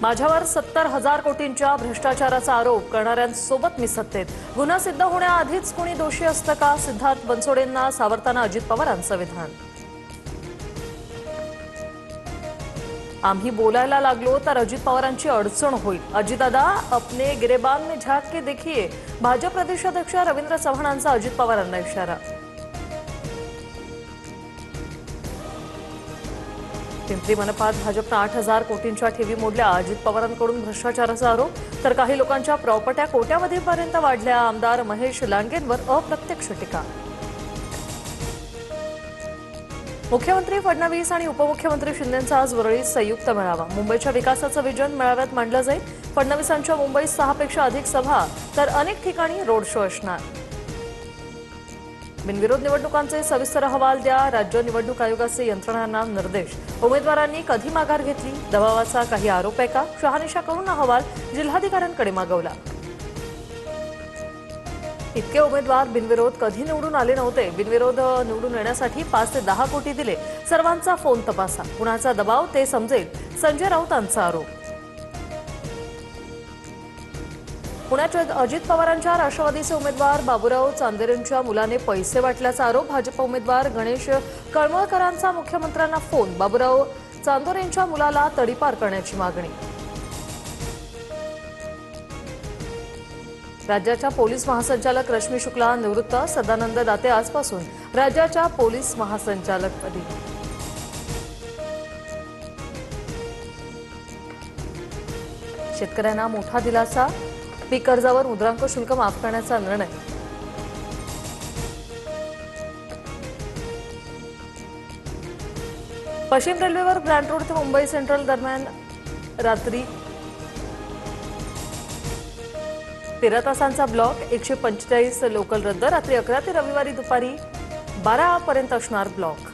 माझ्यावर 70,000 कोटींच्या भ्रष्टाचाराचा आरोप करणाऱ्यांसोबत मी सत्तेत। गुन्हा सिद्ध होण्याआधीच कोणी दोषी असतं का? सिद्धार्थ बनसोडेंना सावरताना अजित पवारांचं विधान। आम्ही बोलायला लागलो तर अजित पवारांची अडचण होईल। अजितदादा अपने गिरेबान में झांक के देखिए। भाजप प्रदेशाध्यक्ष रवींद्र चव्हाणांचा अजित पवारांना इशारा। पिंपरी मनपात भाजपनं 8,000 कोटींच्या ठेवी मोडल्या। अजित पवारांकडून भ्रष्टाचाराचा आरोप तर काही लोकांच्या प्रॉपर्ट्या कोट्यावधीपर्यंत वाढल्या। आमदार महेश लांडगेंवर अप्रत्यक्ष टीका। मुख्यमंत्री फडणवीस आणि उपमुख्यमंत्री शिंदेंचा आज वरळीत संयुक्त मेळावा। मुंबईच्या विकासाचं विजन मेळाव्यात मांडलं जाईल। फडणवीसांच्या मुंबईत 6 पेक्षा अधिक सभा तर अनेक ठिकाणी रोड शो असणार। बिनविरोध निवडणुकांचे सविस्तर अहवाल द्या। राज्य निवडणूक आयोगाचे यंत्रणांना निर्देश। उमेदवारांनी कधी माघार घेतली? दबावाचा काही आरोप आहे का? शहानिशा करून अहवाल जिल्हाधिकाऱ्यांकडे मागवला। इतके उमेदवार बिनविरोध कधी निवडून आले नव्हते। बिनविरोध निवडून येण्यासाठी 5 ते 10 कोटी दिले। सर्वांचा फोन तपासा। कुणाचा दबाव ते समजेल। संजय राऊतांचा आरोप। पुण्यात अजित पवारांच्या राष्ट्रवादीचे उमेदवार बाबूराव चांदेरेंच्या मुलाने पैसे वाटल्याचा आरोप। भाजप उमेदवार गणेश कळमळकरांचा मुख्यमंत्र्यांना फोन। बाबूराव चांदेरेंच्या मुलाला तडीपार करण्याची मागणी। राज्याच्या पोलीस महासंचालक रश्मी शुक्ला निवृत्त। सदानंद दाते आजपासून राज्याच्या पोलीस महासंचालकपदी। शेतकऱ्यांना मोठा दिलासा। पीक कर्जावर मुद्रांक शुल्क माफ करण्याचा निर्णय। पश्चिम रेल्वेवर ग्रँट रोड ते मुंबई सेंट्रल दरम्यान रात्री 13 तासांचा ब्लॉक। 145 लोकल रद्द। रात्री 11 ते रविवारी दुपारी 12 पर्यंत असणार ब्लॉक।